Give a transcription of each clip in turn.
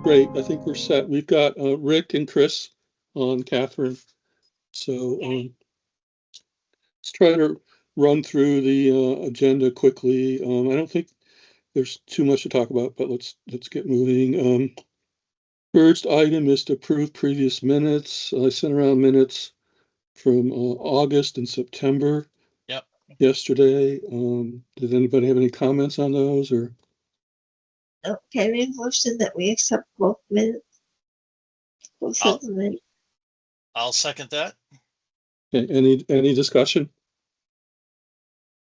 Great. I think we're set. We've got Rick and Chris on, Catherine. So let's try to run through the agenda quickly. I don't think there's too much to talk about, but let's get moving. First item is to approve previous minutes. I sent around minutes from August and September. Yep. Yesterday. Did anybody have any comments on those, or? Okay, I make a motion that we accept both minutes. Both I'll- sets of minutes. I'll second that. Okay, any discussion?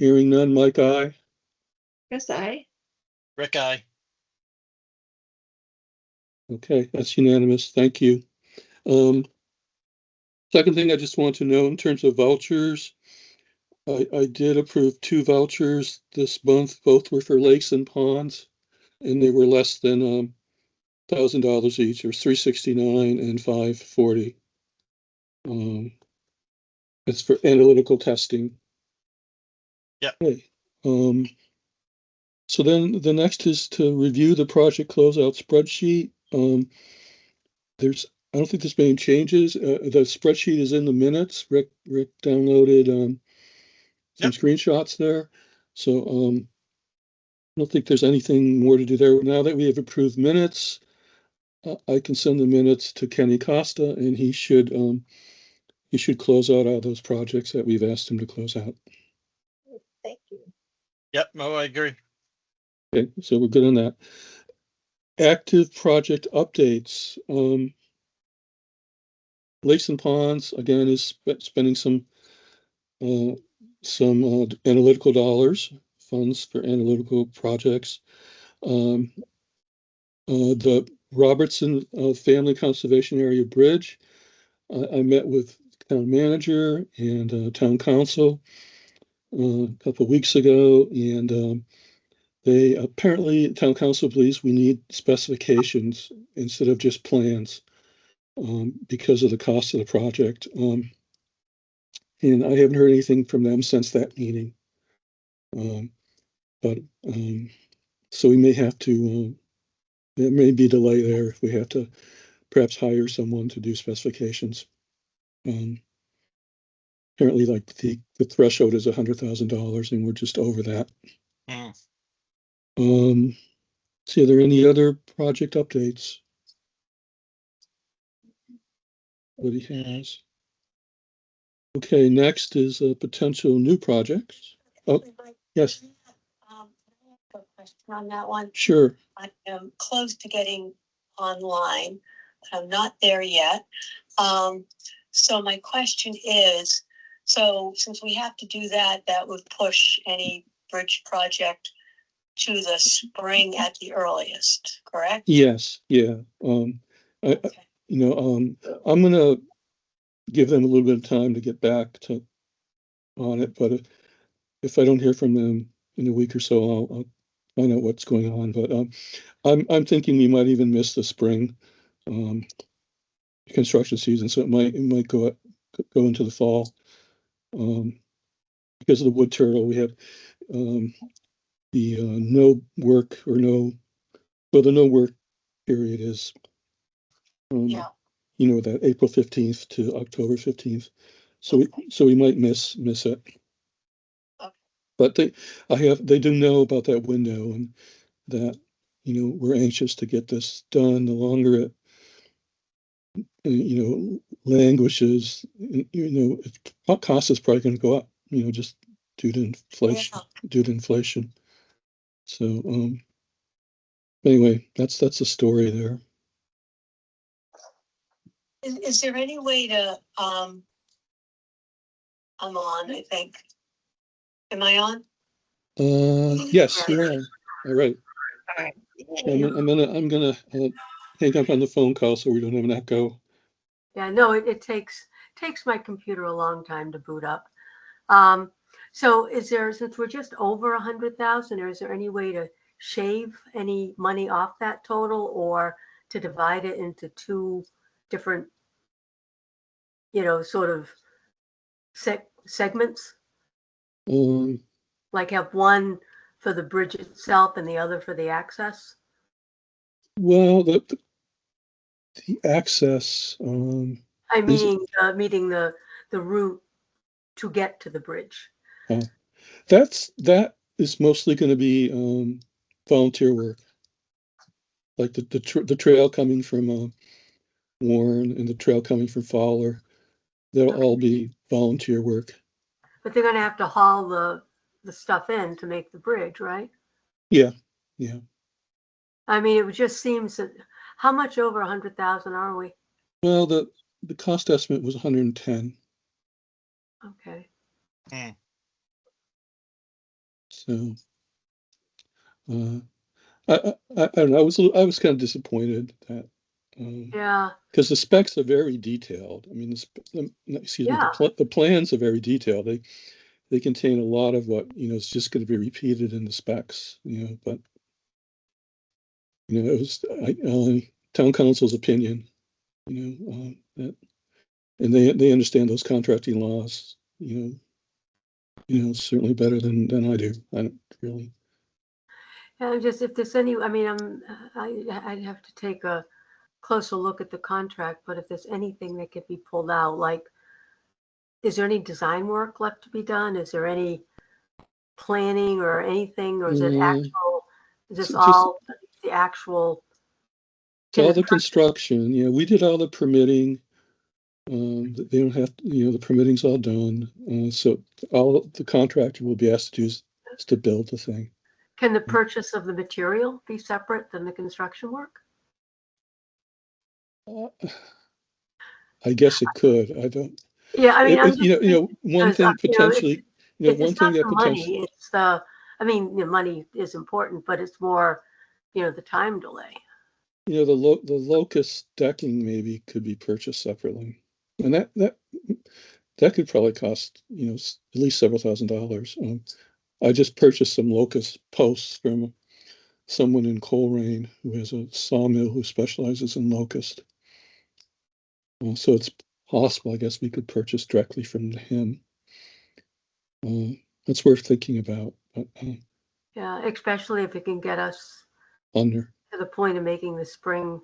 Hearing none, Mike, aye. Chris, aye. Rick, aye. Okay, that's unanimous. Thank you. Second thing I just want to know in terms of vouchers, I did approve 2 vouchers this month. Both were for lakes and ponds, and they were less than $1,000 each, or $369 and $540. It's for analytical testing. Yep. Okay. So then the next is to review the project closeout spreadsheet. I don't think there's been any changes. The spreadsheet is in the minutes. Rick downloaded some Yep. screenshots there. So I don't think there's anything more to do there. Now that we have approved minutes, I can send the minutes to Kenny Costa, and he should close out all those projects that we've asked him to close out. Thank you. Yep. No, I agree. Okay, so we're good on that. Active project updates. Lakes and Ponds, again, is spending some analytical dollars, funds for analytical projects. The Robertson Family Conservation Area Bridge, I met with town manager and town council a couple of weeks ago, and they apparently, town council believes we need specifications instead of just plans. Because of the cost of the project. And I haven't heard anything from them since that meeting. So we may have to, there may be a delay there if we have to perhaps hire someone to do specifications. Apparently, like the threshold is $100,000, and we're just over that. See, are there any other project updates? What he has. Okay, next is potential new projects. Oh, yes. I have a question on that one. Sure. I am close to getting online, but I'm not there yet. So my question is, so since we have to do that, that would push any bridge project to the spring at the earliest, correct? Yes, yeah. Okay. I'm gonna give them a little bit of time to get back on it, but if I don't hear from them in a week or so, I'll find out what's going on. But I'm thinking we might even miss the spring construction season, so it might go into the fall. Because of the wood turtle, we have the no work period is Yeah. That April 15th to October 15th. So we might miss it. Okay. But they do know about that window, and that we're anxious to get this done. The longer it languishes, cost is probably going to go up, just due to inflation. So anyway, that's the story there. Is there any way to, I'm on, I think. Am I on? Yes, you are. All right. All right. I'm gonna hang up on the phone call so we don't have an echo. Yeah, no, it takes my computer a long time to boot up. So since we're just over 100,000, or is there any way to shave any money off that total, or to divide it into 2 different, sort of segments? Like have one for the bridge itself and the other for the access? Well, The access, I'm Is- meeting the route to get to the bridge. that is mostly going to be volunteer work. Like the trail coming from Warren and the trail coming from Fowler, they'll all be volunteer work. But they're gonna have to haul the stuff in to make the bridge, right? Yeah. I mean, it just seems that, how much over 100,000 are we? Well, the cost estimate was 110. Okay. So, I don't know. I was kind of disappointed that, Yeah, because the specs are very detailed. I mean, excuse me, Yeah. the plans are very detailed. They contain a lot of what, is just going to be repeated in the specs, but, it was town council's opinion, that, and they understand those contracting laws, certainly better than I do. I don't really. yeah, just if there's any, I mean, I'd have to take a closer look at the contract, but if there's anything that could be pulled out, like, is there any design work left to be done? Is there any planning or anything, or is it actual, is this just- all the actual? It's all the construction. Yeah, we did all the permitting. They don't have, the permitting's all done. So all the contractor will be asked to do is to build the thing. Can the purchase of the material be separate than the construction work? I guess it could. I don't. Yeah, I mean, I'm just One because, thing you know, potentially, one it's thing not that the potentially, money, it's the, I mean, the money is important, but it's more, the time delay. the locust decking maybe could be purchased separately, and that could probably cost at least several $1,000s. I just purchased some locust posts from someone in Coleraine who has a sawmill who specializes in locust. So it's possible, I guess, we could purchase directly from him. That's worth thinking about. But, Yeah, especially if it can get us under. to the point of making the spring,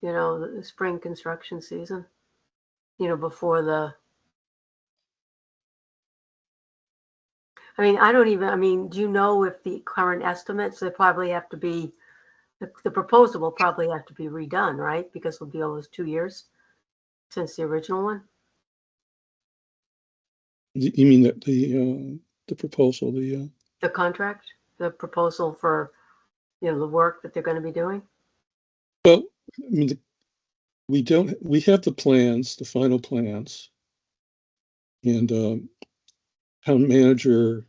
the spring construction season, before I mean, do you know if the current estimates, they probably have to be, the proposal will probably have to be redone, right? Because it'll be almost 2 years since the original one. You mean that the proposal, The contract, the proposal for, the work that they're going to be doing? well, I mean, we have the plans, the final plans, and town manager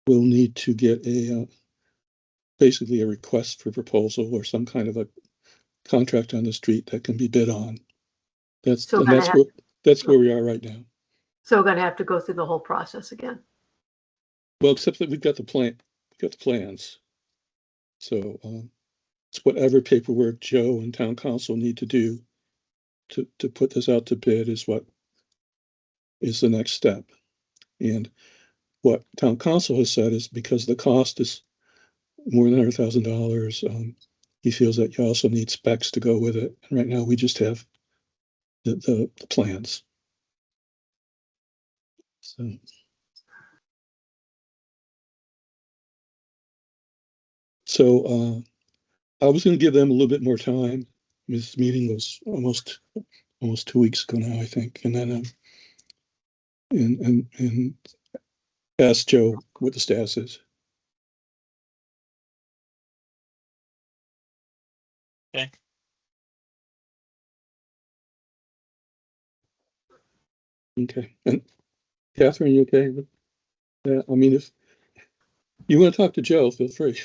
will need to get basically a request for proposal or some kind of a contract on the street that can be bid on. That's where we are right now. So we're going to have to go through the whole process again. Well, except that we've got the plans. So it's whatever paperwork Joe and town council need to do to put this out to bid is what is the next step. And what town council has said is because the cost is more than $100,000, he feels that you also need specs to go with it. And right now we just have the plans. So I was going to give them a little bit more time. This meeting was almost 2 weeks ago now, I think, and then and ask Joe what the status is. Okay. Okay. And Catherine, you okay? I mean, if you want to talk to Joe, feel free.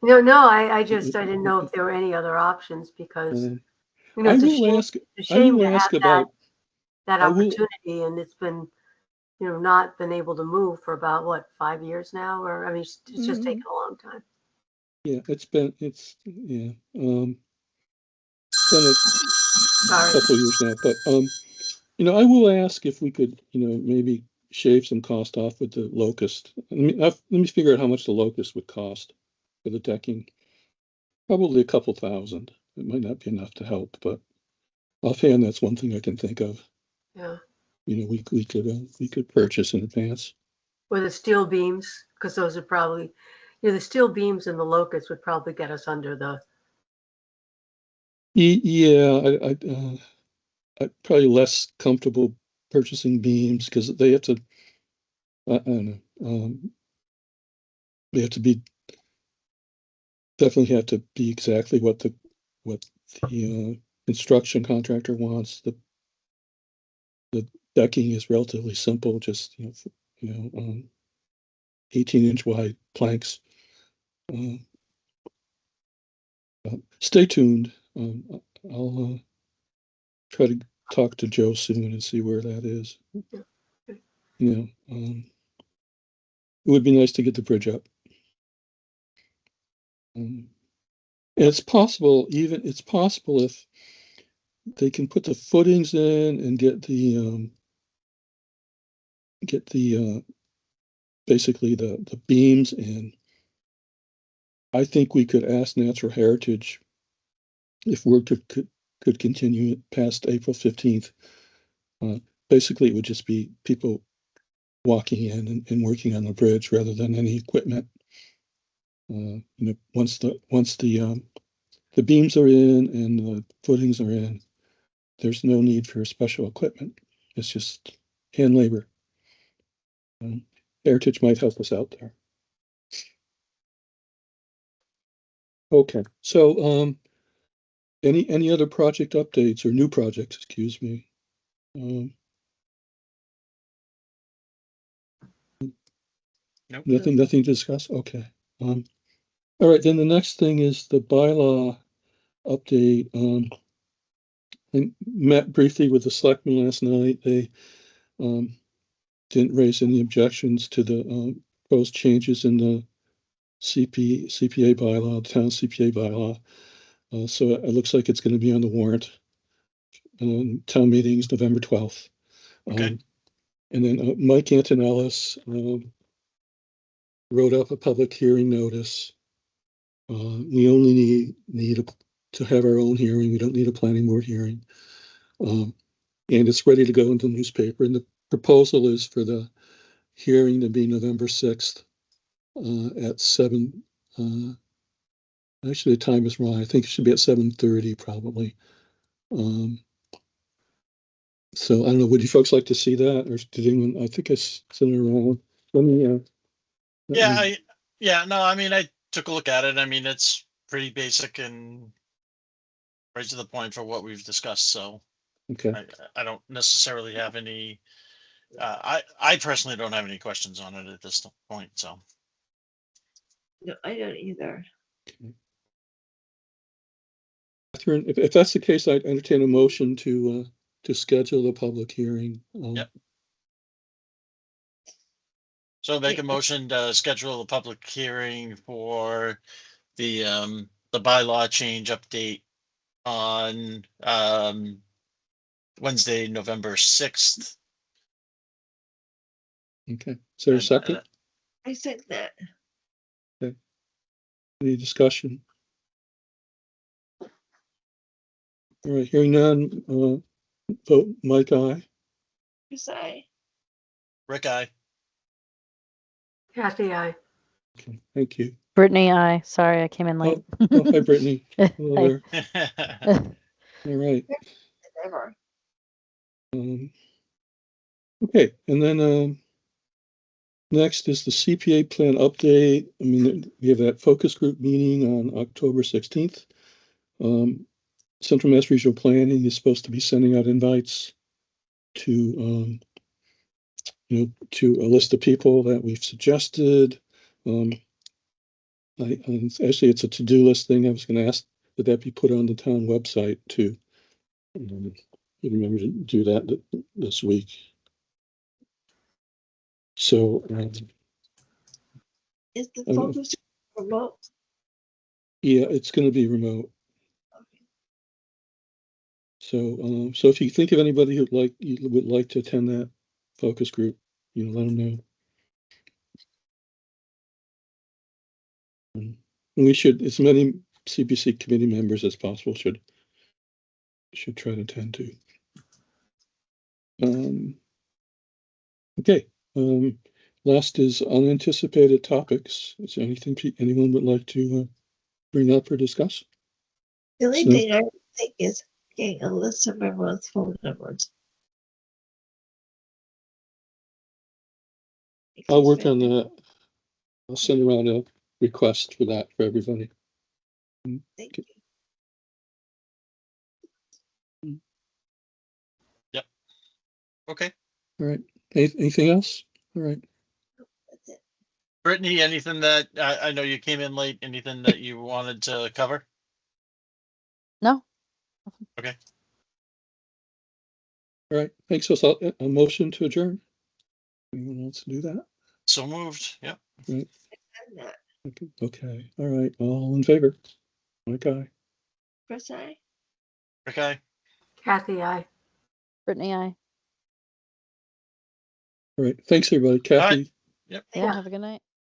No, I didn't know if there were any other options because, I it's will ask. a shame to have about. that I will- opportunity, and it's been, not been able to move for about, what, 5 years now? Or, I mean, it's just taken a long time. Yeah, it's been a Sorry. couple years now, but I will ask if we could, maybe shave some cost off with the locust. Let me figure out how much the locust would cost for the decking. Probably a couple thousand. It might not be enough to help, but offhand, that's one thing I can think of. Yeah. We could purchase in advance. Or the steel beams, because those are probably, the steel beams and the locusts would probably get us under the, Yeah, I'm probably less comfortable purchasing beams because they have to, I don't know, they have to be, definitely have to be exactly what the construction contractor wants. The decking is relatively simple, just, 18-inch wide planks. Stay tuned. I'll try to talk to Joe soon and see where that is. It would be nice to get the bridge up. And it's possible if they can put the footings in and get the basically the beams in. I think we could ask Natural Heritage if work could continue past April 15th. Basically, it would just be people walking in and working on the bridge rather than any equipment. Once the beams are in and the footings are in, there's no need for special equipment. It's just hand labor. Heritage might help us out there. Okay, so any other project updates or new projects? Excuse me. Nope. Nothing to discuss. Okay. All right. Then the next thing is the bylaw update. I met briefly with the selectmen last night. They didn't raise any objections to the proposed changes in the CPA bylaw, the town CPA bylaw. So it looks like it's going to be on the warrant. Town meetings November 12th. Okay. And then Mike Antonellis wrote up a public hearing notice. We only need to have our own hearing. We don't need a planning board hearing. And it's ready to go into the newspaper. And the proposal is for the hearing to be November 6th at 7. Actually, the time is wrong. I think it should be at 7:30 probably. So I don't know. Would you folks like to see that, or did anyone? I think I sent it around. Let me. Yeah, no, I mean, I took a look at it. I mean, it's pretty basic and right to the point for what we've discussed. So Okay. I don't necessarily have any, I personally don't have any questions on it at this point. So No, I don't either. Catherine, if that's the case, I'd entertain a motion to schedule the public hearing. Yep. So make a motion to schedule a public hearing for the bylaw change update on Wednesday, November 6th. Okay. Is there a second? I said that. Any discussion? All right, hearing none, vote Mike, aye. Yes, I. Rick, I. Kathy, I. Okay, thank you. Brittany, I. Sorry, I came in late. Oh, hi, Brittany. Hello Hi. there. All right. Never. Okay, and then next is the CPA plan update. I mean, we have that focus group meeting on October 16th. Central Mass Regional Planning is supposed to be sending out invites to, to a list of people that we've suggested. Actually, it's a to-do list thing. I was going to ask that that be put on the town website too. Remember to do that this week. So, Is the focus remote? yeah, it's going to be remote. So, so if you think of anybody who'd would like to attend that focus group, let them know. And we should, as many CPC committee members as possible should try to attend to. Okay, last is unanticipated topics. Is there anything anyone would like to bring up or discuss? The only No. thing I think is getting a list of everyone's phone numbers. I'll work on that. I'll send around a request for that for everybody. Thank you. Okay. All right. Anything else? All right. That's it. Brittany, anything that, I know you came in late, anything that you wanted to cover? No, All right. Thanks. So a motion to adjourn. Anyone wants to do that? So moved, yeah. I'm not. Okay. All right. All in favor? Okay. Chris, I. Okay. Kathy, I. Brittany, I. All right. Thanks, everybody. Kathy. Yep. Yeah, have a good night.